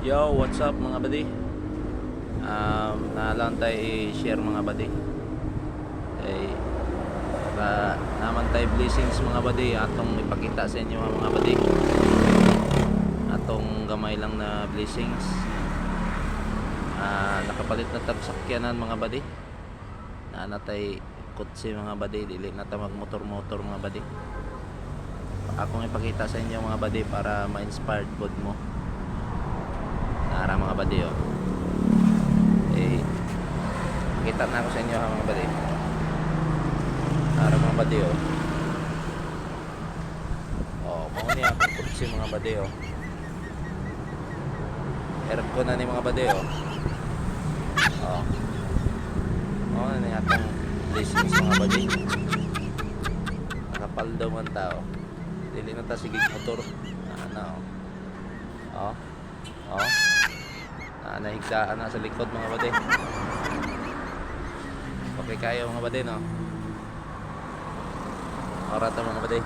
Yo, what's up mga buddy? Nalang tayo i-share mga buddy. Naman tayo blessings mga buddy. Atong ipakita sa inyo mga buddy. Atong gamay lang na blessings. Nakapalit na tag sakyanan mga buddy. Natay kutsi mga buddy. Dili na tayo magmotor-motor mga buddy. Akong ipakita sa inyo mga buddy para ma-inspired pod mo. Nara mga buddy makita na ako sa inyo mga buddy. Nara mga buddy mao ni ako kutsi mga buddy Erap ko na ni mga buddy mao na ni atong blessings mga buddy. Nakapaldaw man tao. Dili na ta sigig motor. Nahigdaan na sa likod mga buddy. Okay kayo mga buddy no? Orata mga buddy.